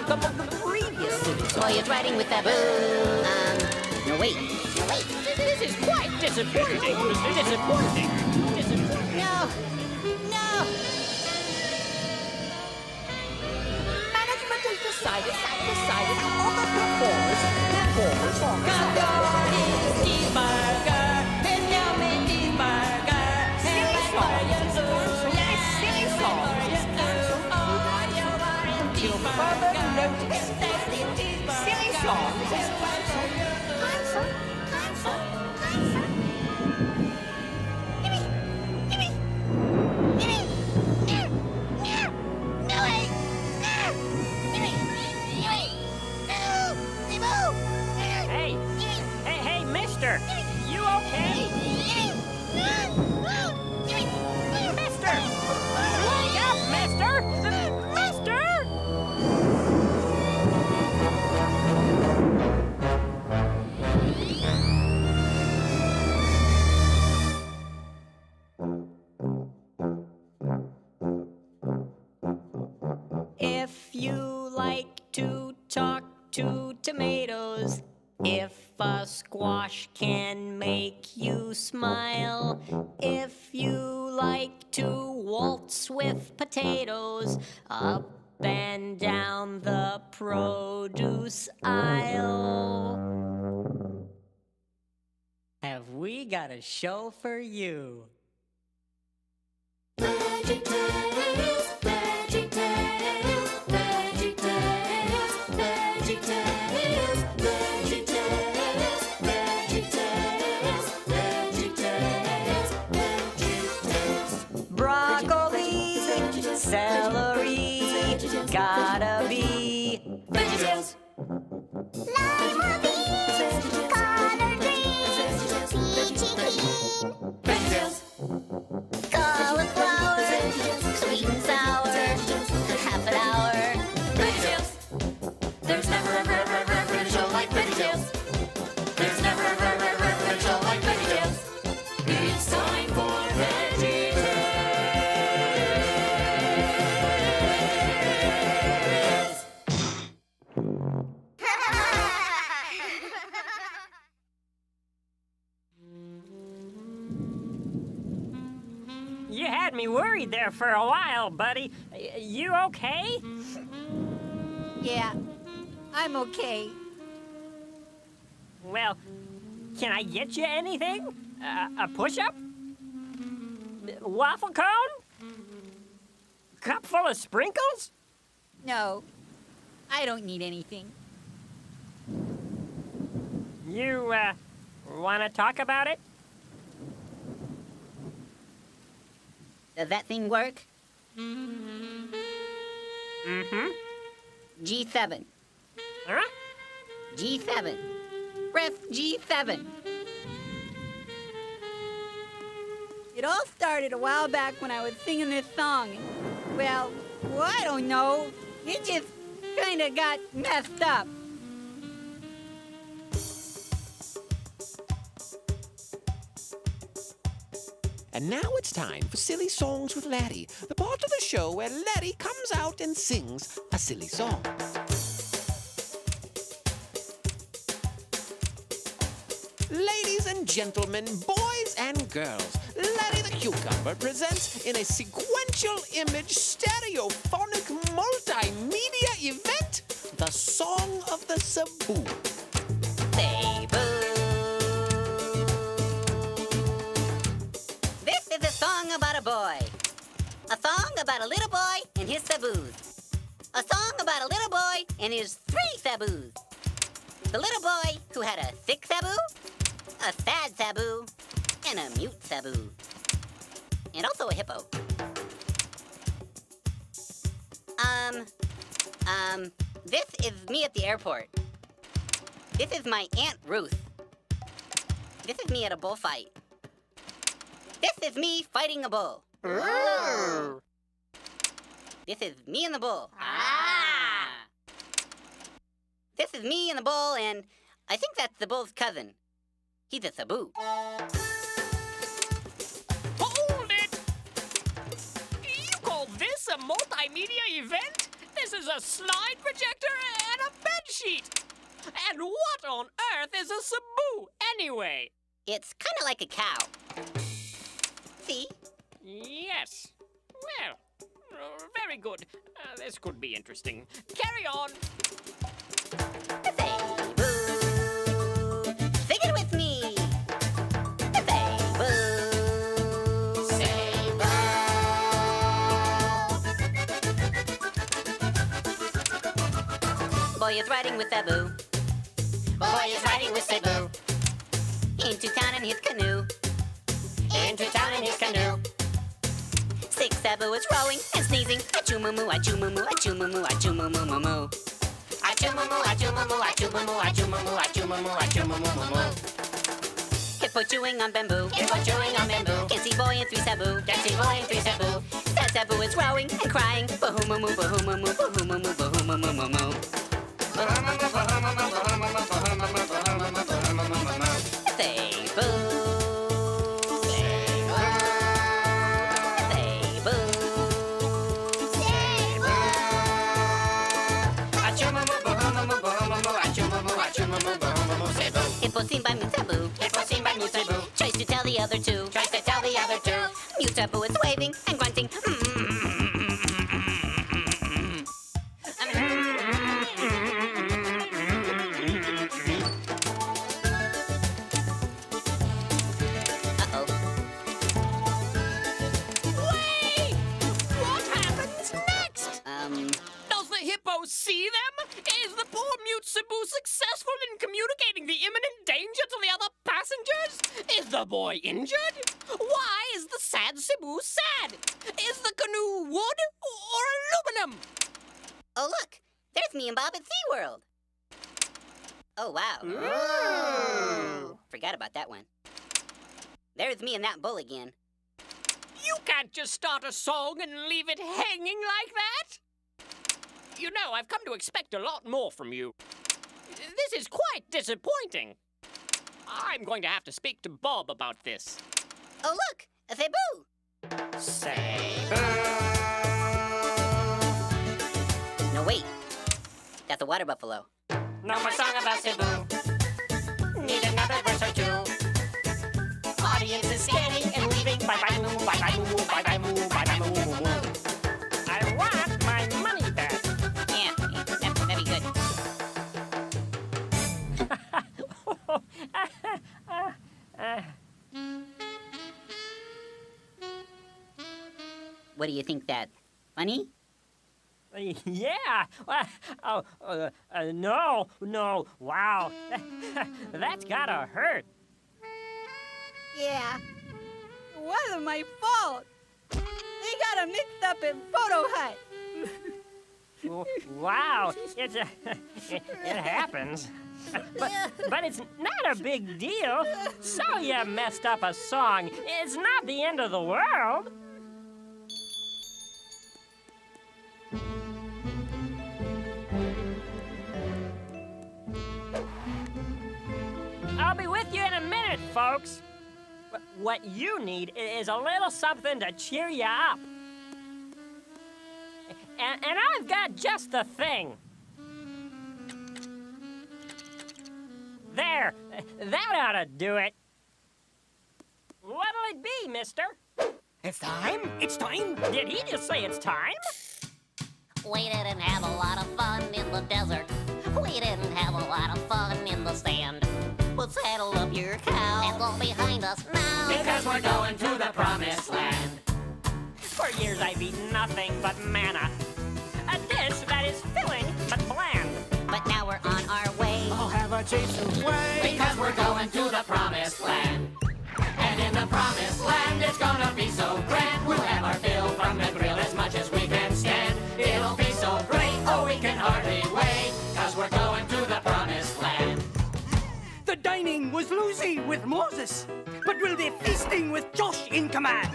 the previous city song. Oh, you're riding with that boo. No, wait. This is quite disappointing. Disappointing. No. Management has decided all the performers on the cheeseburger, and yummy cheeseburger, silly until further notice. Silly songs. Hey, mister! You okay? Mister! Wake up, mister! Mister! If you like to talk to tomatoes, if a squash can make you smile, if you like to waltz with potatoes up and down the produce aisle, have we got a show for you? Veggietales, Veggietales, Veggietales, Veggietales, Veggietales, Veggietales, Veggietales, Veggietales. Broccoli, celery, gotta be Veggietales. Lima beans, collard greens, peachy keen, Veggietales. Cauliflower, sweet and sour, half an hour. Veggietales. There's never a show like Veggietales. There's never a show like Veggietales. It's time for Veggietales. You had me worried there for a while, buddy. You okay? Yeah, I'm okay. Well, can I get you anything? A push-up? Waffle cone? Cup full of sprinkles? No, I don't need anything. You, want to talk about it? Does that thing work? Mm-hmm. G7. Huh? G7. Press G7. It all started a while back when I was singing this song. Well, I don't know. It just kind of got messed up. And now it's time for Silly Songs with Laddie, the part of the show where Laddie comes out and sings a silly song. Ladies and gentlemen, boys and girls, Laddie the Cucumber presents in a sequential image stereophonic multimedia event the Song of the Sabu. Say boo. This is a song about a boy. A song about a little boy and his saboos. A song about a little boy and his 3 saboos. The little boy who had a sick sabu, a sad sabu, and a mute sabu. And also a hippo. This is me at the airport. This is my Aunt Ruth. This is me at a bullfight. This is me fighting a bull. This is me and the bull. This is me and the bull, and I think that's the bull's cousin. He's a sabu. Hold it! You call this a multimedia event? This is a slide projector and a bed sheet. And what on earth is a Cebu, anyway? It's kind of like a cow. See? Yes. Well, very good. This could be interesting. Carry on. Say boo. Sing it with me. Say boo. Say boo. Boy is riding with Sabu Boy is riding with Cebu into town in his canoe. into town in his canoe. Sick Sabu is rowing and sneezing. Achoo moo moo, achoo moo moo, achoo moo moo, achoo moo moo moo moo. Achoo moo moo, achoo moo moo, achoo moo moo, achoo moo moo, achoo moo moo, achoo moo moo moo moo. Hippo chewing on bamboo. Hippo chewing on bamboo. Can see boy in three Sabu. Dancing boy in three Cebu. Sad Sabu is rowing and crying. Bahoo moo moo, bahoo moo moo, bahoo moo moo, bahoo moo moo moo moo. Say boo. Say boo. Achoo moo moo, bahoo moo moo, bahoo moo moo, achoo moo moo, achoo moo moo, bahoo moo moo, Cebu. Hippo seen by Mute Sabu. Hippo seen by Mute Cebu. Tries to tell the other two. Tries to tell the other two. Mute Sabu is waving and grunting. Uh-oh. Wait! What happens next? Does the hippo see them? Is the poor mute Cebu successful in communicating the imminent danger to the other passengers? Is the boy injured? Why is the sad Cebu sad? Is the canoe wood or aluminum? Oh, look. There's me and Bob at SeaWorld. Oh, wow. Forgot about that one. There's me and that bull again. You can't just start a song and leave it hanging like that. You know, I've come to expect a lot more from you. This is quite disappointing. I'm going to have to speak to Bob about this. Oh, look. A Cebu. Say No, wait. That's a water buffalo. No more song about Cebu. Need another verse or two. Audience is scanning and leaving. Bye bye moo, bye bye moo, bye bye moo, bye bye moo moo moo. I want my money back. Yeah, that'd be good. What do you think, that funny? Yeah. No. Wow. That's gotta hurt. Yeah. It wasn't my fault. They got him mixed up in Photo Hut. Wow. It happens. But it's not a big deal. So you messed up a song. It's not the end of the world. I'll be with you in a minute, folks. What you need is a little something to cheer you up. And I've got just the thing. There, that ought to do it. What'll it be, mister? It's time? It's time? Did he just say it's time? We didn't have a lot of fun in the desert. We didn't have a lot of fun in the sand. Well, saddle up your cow. And look behind us now. Because we're going to the promised land. For years I've eaten nothing but manna. A dish that is filling but bland. But now we're on our way. I'll have a taste of way. Because we're going to the promised land. And in the promised land, it's gonna be so grand. We'll have our fill from the grill as much as we can stand. It'll be so great, oh, we can hardly wait. Cause we're going to the promised land. The dining was loosey with Moses, but we'll be feasting with Josh in command.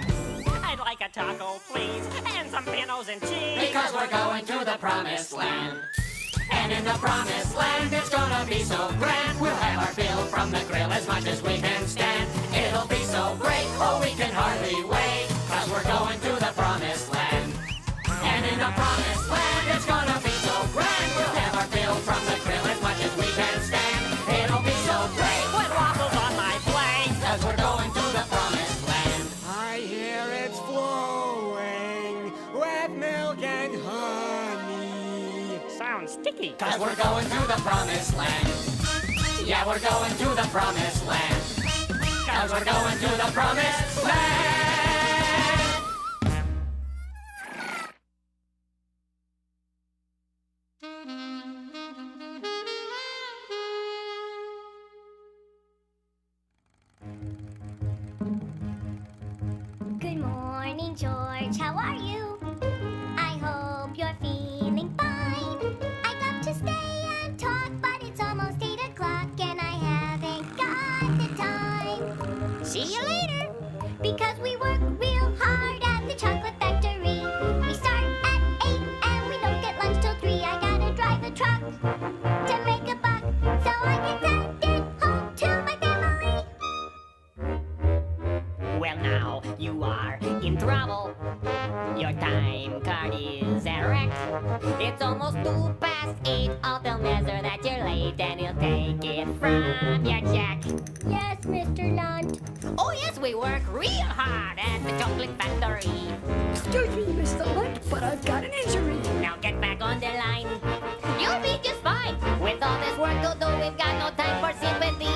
I'd like a taco, please, and some pinos and cheese. Because we're going to the promised land. And in the promised land, it's gonna be so grand. We'll have our fill from the grill as much as we can stand. It'll be so great, oh, we can hardly wait. Cause we're going to the promised land. And in the promised land, it's gonna be sounds sticky. Cause we're going to the promised land. Yeah, we're going to the promised land. Cause we're going to the promised land. Good morning, George. How are you? I hope you're feeling fine. I'd love to stay and talk, but it's almost 8 o'clock and I haven't got the time. See you later. Because we work real hard at the chocolate factory. We start at 8 and we don't get lunch till 3. I gotta drive a truck to make a buck so I can send it home to my family. Well, now you are in trouble. Your time card is erect. It's almost 8:02. I'll tell Nezzer that you're late and he'll take it from your check. Yes, Mr. Lunt. Oh, yes, we work real hard at the chocolate factory. Excuse me, Mr. Lunt, but I've got an injury. Now get back on the line. You'll be just fine. With all this work to do, we've got no time for sympathy.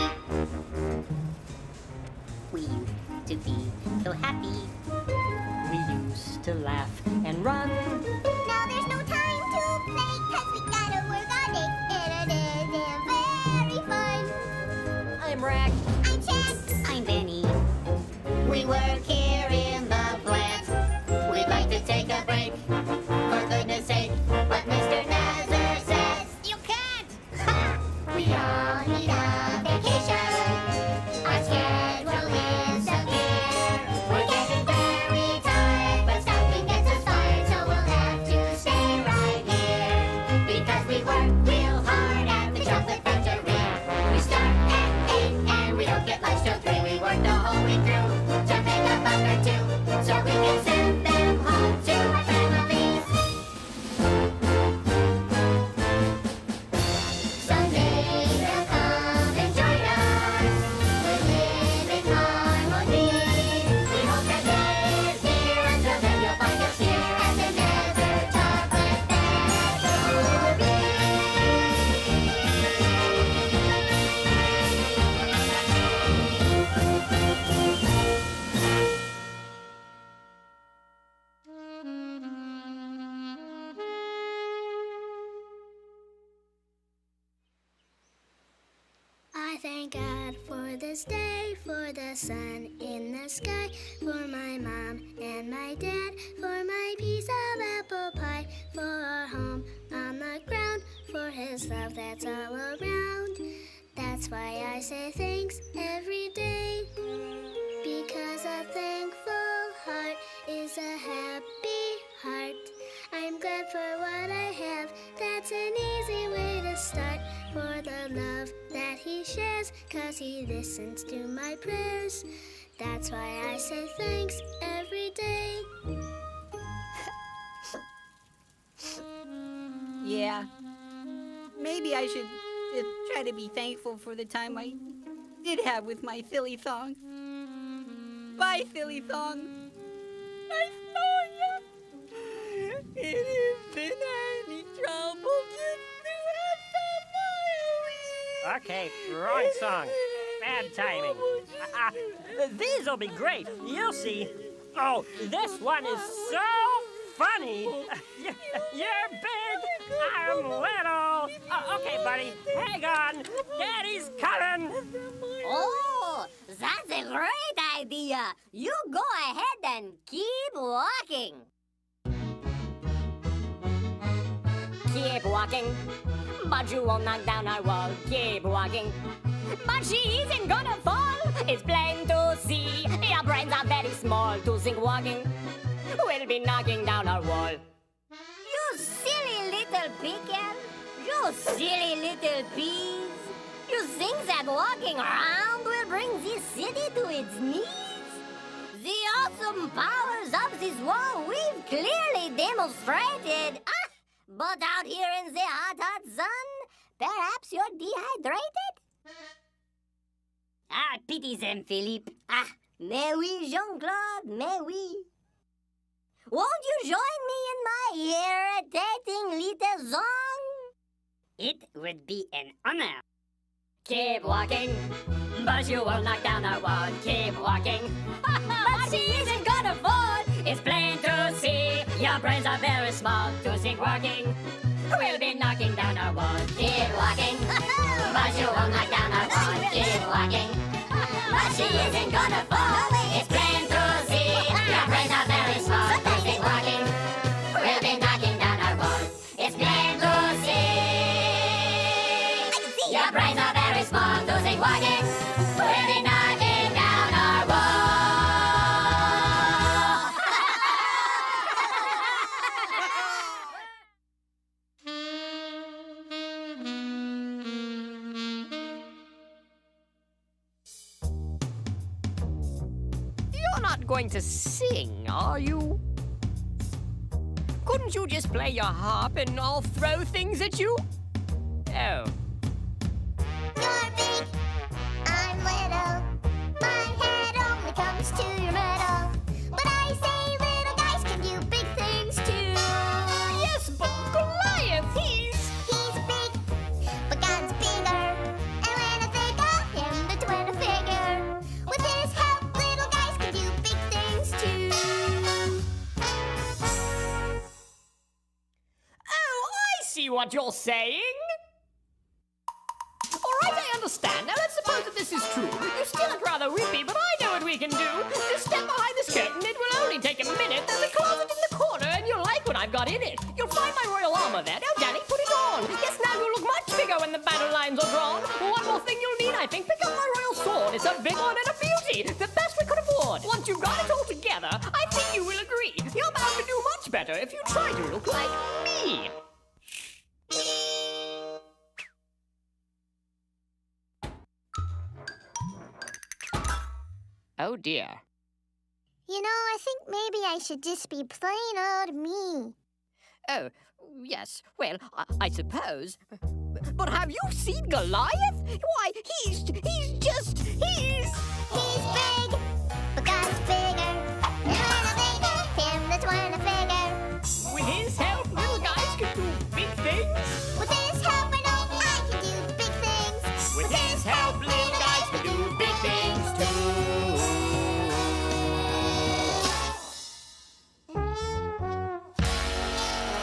We used to be so happy. We used to laugh and run. Now there's no time to play, cause we gotta work all day. And it isn't very fun. I'm Rack. I'm Chad. I'm Benny. We work here in the plant. We'd like to take a break, for goodness sake. But Mr. Nazar says, You can't! We all need a vacation. Our schedule is severe. We're getting very tired, but stopping gets us fired, so we'll have to stay right here. Because we work real hard at the chocolate factory. We start at 8 and we don't get lunch till 3. We work the whole week through to make a buck or two, so we can send them home to our families. Someday they'll come and join us. We live in harmony. We hope that they're here. Until then, you'll find us here at the Nether Chocolate Factory. I thank God for this day, for the sun in the sky, for my mom and my dad, for my piece of apple pie, for our home on the ground, for his love that's all around. That's why I say thanks every day, because a thankful heart is a happy heart. I'm glad for what I have, that's an easy way to start. For the love that he shares, cause he listens to my prayers. That's why I say thanks every day. Yeah. Maybe I should just try to be thankful for the time I did have with my silly songs. Bye, silly songs. I saw ya. It isn't any trouble just to have somebody. Okay, wrong song. Bad timing. These'll be great. You'll see. Oh, this one is so funny. You're big. I'm little. Okay, buddy. Hang on. Daddy's coming. Oh, that's a great idea. You go ahead and keep walking. Keep walking, but you won't knock down our wall. Keep walking, but she isn't gonna fall. It's plain to see your brains are very small. To think walking will be knocking down our wall. You silly little pickle. You silly little peas. You think that walking around will bring this city to its knees? The awesome powers of this wall we've clearly demonstrated. But out here in the hot, hot sun, perhaps you're dehydrated? Pity them, Philippe. Mais oui, Jean-Claude, mais oui. Won't you join me in my irritating little song? It would be an honor. Keep walking, but you will knock down our wall. Keep walking, but she isn't gonna fall. It's plain to see your brains are very small. To keep walking, we'll be knocking down our wall. Keep walking, but you will knock down our wall. Keep walking, but she isn't gonna fall. It's plain to see your brains are very small. To keep walking, we'll be knocking down our wall. It's plain to see your brains are very small. To keep walking, we'll be knocking down our wall. You're not going to sing, are you? Couldn't you just play your harp and I'll throw things at you? Oh. You're big, I'm little. My head only comes to your middle. But I say little guys can do big things too. Yes, but Goliath, he's He's big, but God's bigger. And when I think of him, the twin figure. With his help, little guys can do big things too. Oh, I see what you're saying. All right, I understand. Now let's suppose that this is true. You still look rather weepy, but I know what we can do. Just step behind this curtain. It will only take a minute. There's a closet in the corner, and you'll like what I've got in it. You'll find my royal armor there. Now, Danny, put it on. Yes, now you'll look much bigger when the battle lines are drawn. One more thing you'll need, I think. Pick up my royal sword. It's a big one and a beauty. The best we could afford. Once you've got it all together, I think you will agree. You're bound to do much better if you try to look like me. Oh dear. You know, I think maybe I should just be plain old me. Oh, yes. Well, I suppose. But have you seen Goliath? Why, he's just. He's big, but God's bigger. And when I think of him, that's when I figure. With his help, little guys can do big things. With his help, I know I can do big things. With his help, little guys can do big things too.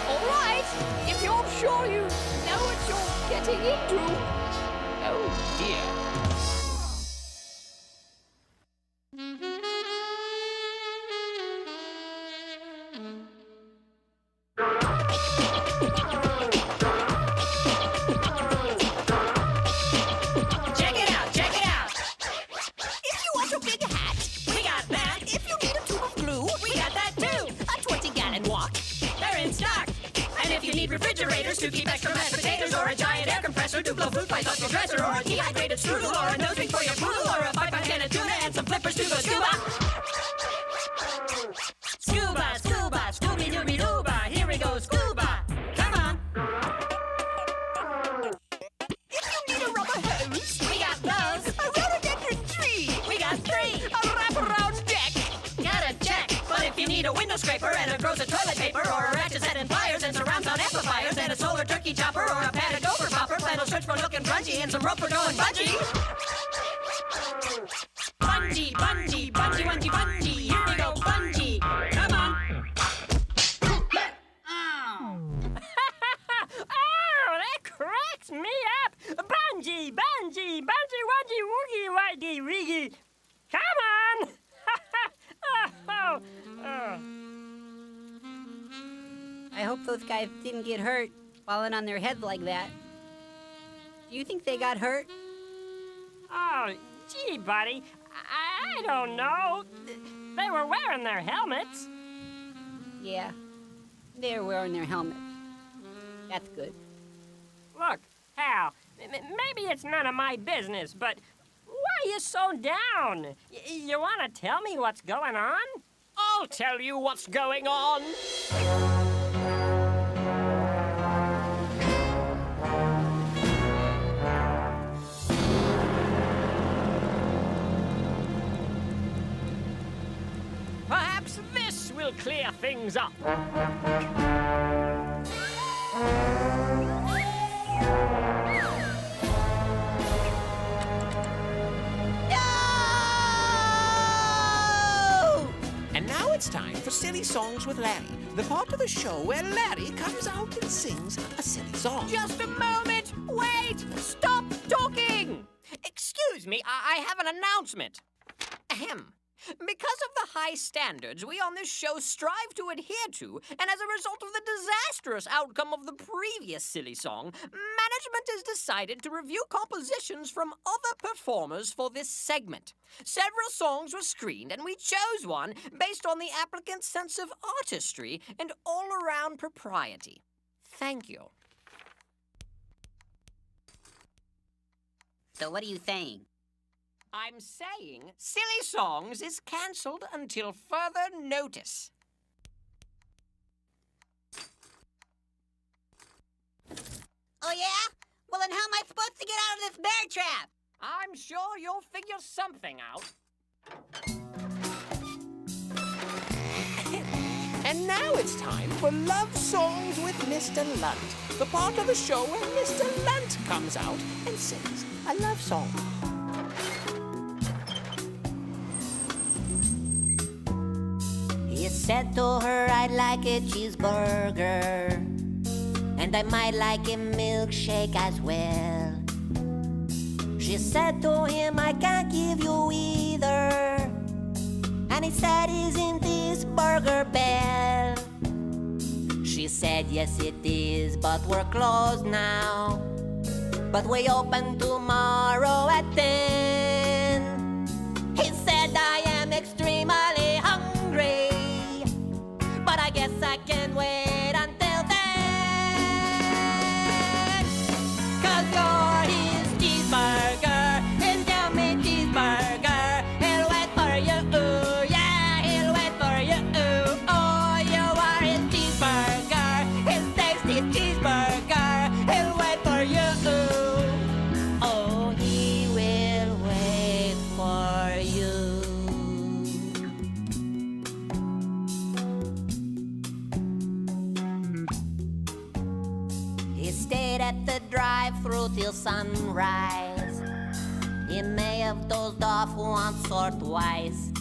All right, if you're sure you know what you're getting into. Oh dear. Check it out, check it out. If you want a big hat, we got that. If you need a tube of glue, we got that too. A 20-gallon wok, they're in stock. And if you need refrigerators to keep extra mashed potatoes, or a giant air compressor to blow food pipes off your dresser, or a dehydrated strudel, or a nose ring for your poodle, or a 5-pound can of tuna and some flippers to go scuba. Scuba, scuba, scooby-dooby-dooba. Here we go, scuba. Come on. If you need a rubber hose, we got those. A rhododendron tree, we got 3. A wraparound deck, gotta check. But if you need a window scraper and a gross of toilet paper, or a ratchet set and pliers and surround sound amplifiers and a solar turkey chopper, or a padded gopher popper, flannel shirts for looking grungy and some rope for going bungee. Bungee, bungee, bungee, bungee, bungee. Here we go, bungee. Come on. Oh, that cracks me up. Bungee, bungee, bungee, wungee, woogie, wuggy, wiggy. Come on. I hope those guys didn't get hurt falling on their heads like that. Do you think they got hurt? Oh, gee, buddy. I don't know. They were wearing their helmets. Yeah, they're wearing their helmets. That's good. Look, Hal, maybe it's none of my business, but why are you so down? You want to tell me what's going on? I'll tell you what's going on. Perhaps this will clear things up. Silly Songs with Larry, the part of the show where Larry comes out and sings a silly song. Just a moment! Wait! Stop talking! Excuse me, I have an announcement. Ahem. Because of the high standards we on this show strive to adhere to, and as a result of the disastrous outcome of the previous silly song, management has decided to review compositions from other performers for this segment. Several songs were screened, and we chose one based on the applicant's sense of artistry and all-around propriety. Thank you. So what are you saying? I'm saying Silly Songs is cancelled until further notice. Oh, yeah? Well, then how am I supposed to get out of this bear trap? I'm sure you'll figure something out. And now it's time for Love Songs with Mr. Lunt, the part of the show where Mr. Lunt comes out and sings a love song. He said to her, I'd like a cheeseburger, and I might like a milkshake as well. She said to him, I can't give you either, and he said, isn't this Burger Bell? She said, yes it is, but we're closed now, but we open tomorrow at 10. He said, I am extremely hungry, but I guess I can wait until then. 'Cause you're his cheeseburger, and tell me cheeseburger, he'll wait for you, ooh, yeah, he'll wait for you, ooh. Oh, you are his cheeseburger, his tasty cheeseburger, he'll wait for you, ooh. Oh, he will wait for you. He stayed at the drive-thru till sunrise. He may have dozed off once or twice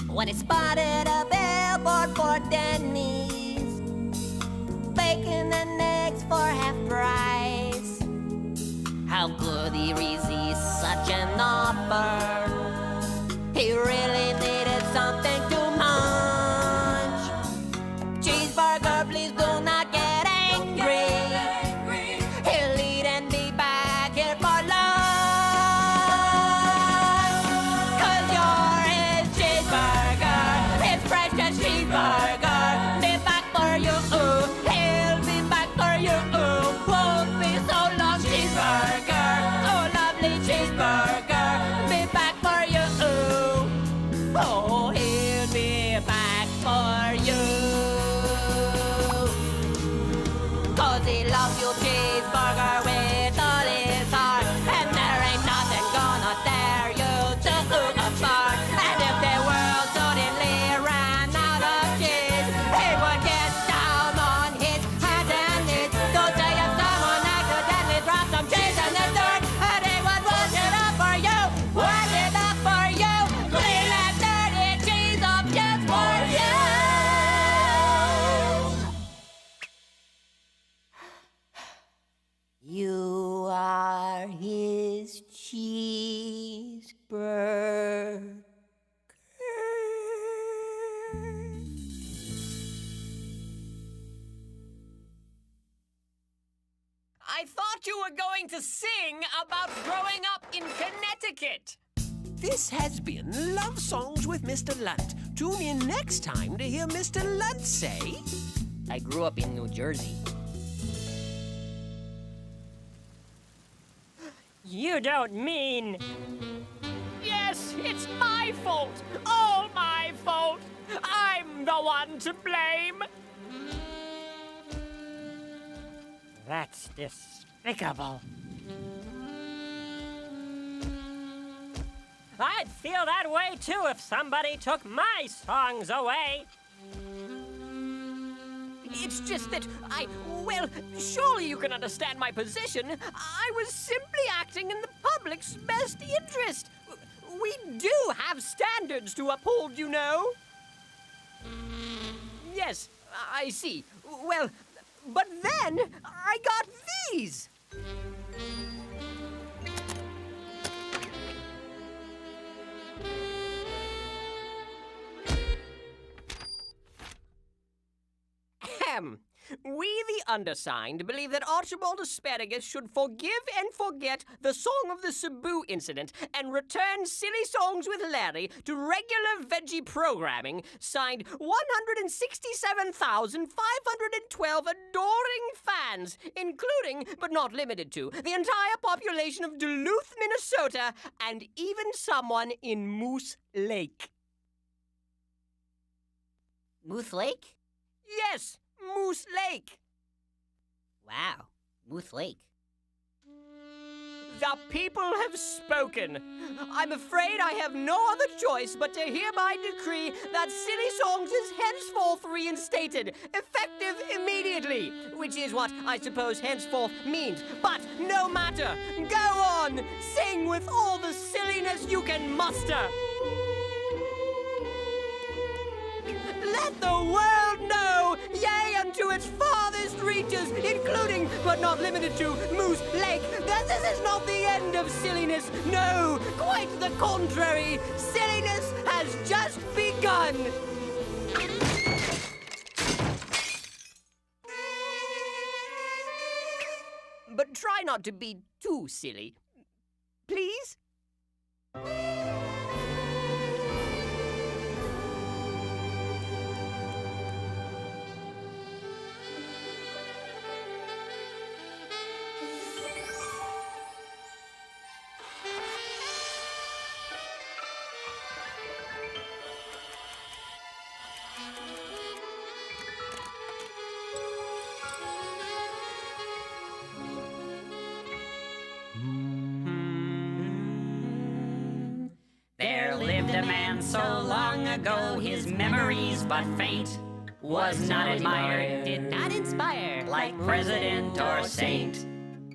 when he spotted a billboard for Denny's, bacon and eggs for half price. How could he resist such an offer? He really needed something to munch. Cheeseburger, please do not get angry. He'll eat and be back here for lunch. 'Cause you're his cheeseburger, his precious cheeseburger. Be back for you, ooh. He'll be back for you, ooh. Won't be so long, cheeseburger. Oh, lovely cheeseburger. Be back for you, ooh. Oh, he'll be back for you. 'Cause he loves you, cheeseburger, with all his heart. And there ain't nothing gonna tear you two apart. And if the world suddenly ran out of cheese, he would get down on his hands and knees. Don't say if someone accidentally dropped some cheese in the dirt, and he would wash it up for you, wash it up for you, clean that dirty cheese up just for you. You are his cheeseburger. I thought you were going to sing about growing up in Connecticut. This has been Love Songs with Mr. Lunt. Tune in next time to hear Mr. Lunt say... I grew up in New Jersey. You don't mean... Yes, it's my fault. All my fault. I'm the one to blame. That's despicable. I'd feel that way, too, if somebody took my songs away. It's just that well, surely you can understand my position. I was simply acting in the public's best interest. We do have standards to uphold, you know. Yes, I see. Well, but then I got these. Ahem. We, the undersigned, believe that Archibald Asparagus should forgive and forget the Song of the Cebu incident and return Silly Songs with Larry to regular veggie programming, signed 167,512 adoring fans, including, but not limited to, the entire population of Duluth, Minnesota, and even someone in Moose Lake. Moose Lake? Yes! Moose Lake! Wow, Moose Lake. The people have spoken. I'm afraid I have no other choice but to hereby decree that Silly Songs is henceforth reinstated, effective immediately, which is what I suppose henceforth means. But no matter. Go on, sing with all the silliness you can muster. Let the world know, yea, unto its farthest reaches, including, but not limited to, Moose Lake, that this is not the end of silliness. No, quite the contrary. Silliness has just begun. But try not to be too silly. Please? There lived a man so long ago, his memories but faint, was not admired, did not inspire, like president or saint.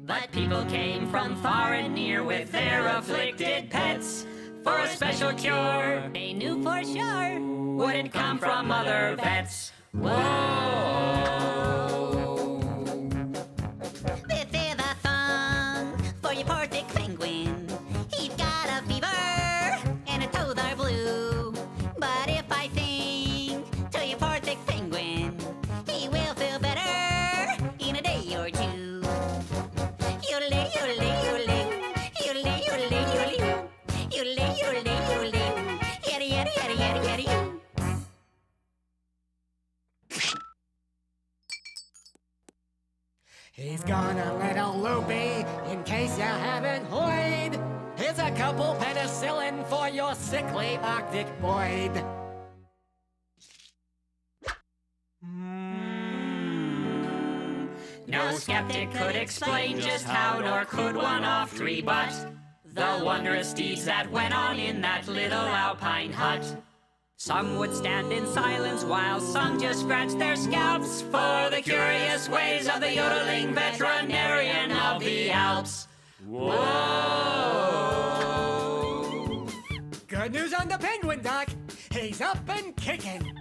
But people came from far and near with their afflicted pets for a special cure. They knew for sure wouldn't come from other vets. Whoa! This is a song for your poor thick penguin. He's got a fever and his toes are blue. But if I sing to your poor thick penguin, he will feel better in a day or two. Yodelay, yodelay, yodelay, yodelay, yodelay, yodelay, yodelay, yodelay, yodelay, yada yada yada yada yada yada. He's gone a little loopy, in case you haven't heard. Here's a couple penicillin for your sickly Arctic Boyd. No skeptic could explain just how, nor could one of three, but the wondrous deeds that went on in that little alpine hut. Some would stand in silence while some just scratched their scalps for the curious ways of the yodeling veterinarian of the Alps. Whoa! Good news on the penguin, Doc. He's up and kicking.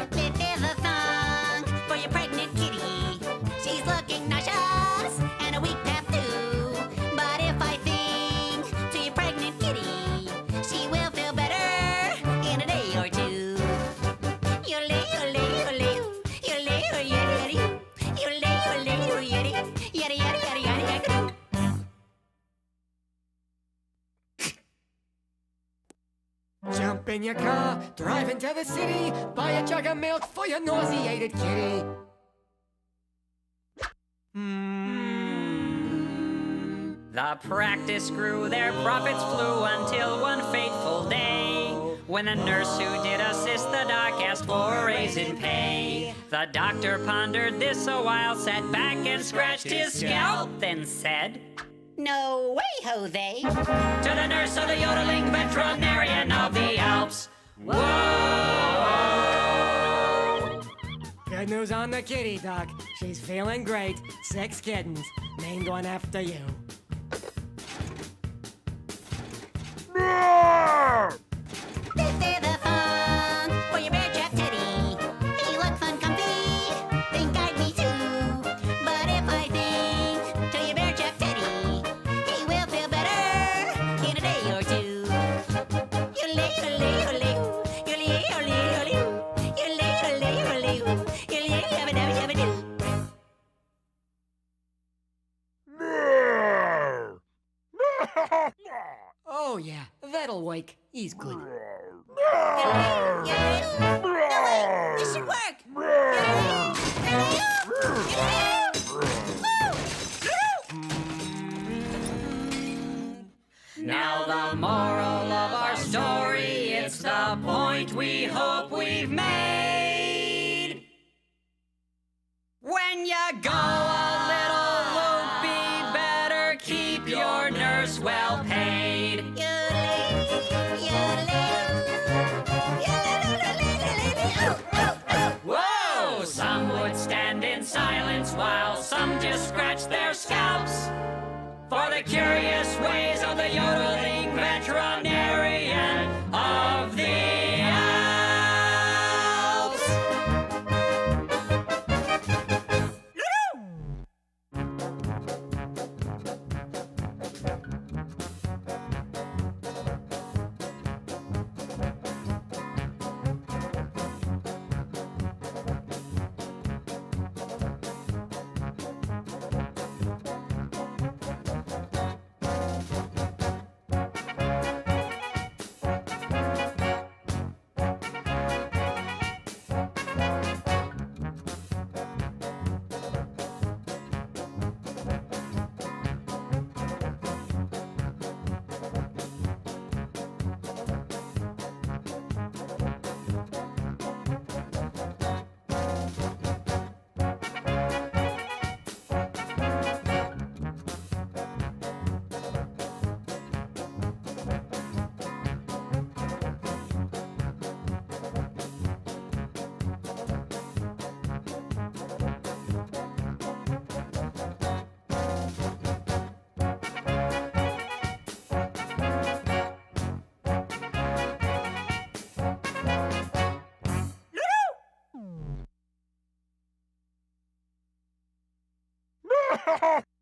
This is a song for your pregnant kitty. She's looking nauseous and a weak tap too. But if I sing to your pregnant kitty, she will feel better in a day or two. Yodelay, yodelay, yodelay, yodelay, yodelay, yodelay, yodelay, yodelay, yada yada yada yada yada. Jump in your car, drive into the city, buy a jug of milk for your nauseated kitty. The practice grew, their profits flew until one fateful day, when the nurse who did assist the doc asked for a raise in pay. The doctor pondered this a while, sat back and scratched his scalp, then said, No way, Jose. to the nurse of the yodeling veterinarian of the Alps. Whoa! Good news on the kitty, Doc. She's feeling great. 6 kittens, named one after you. think. He's good. This should work. Now the moral of our story, it's the point we hope we've made. When you go a little loopy, better keep your nurse well paid. Whoa! Some would stand in silence while some just scratch their scalps for the curious ways of the yodeling veterinarian of the Alps. Ha ha!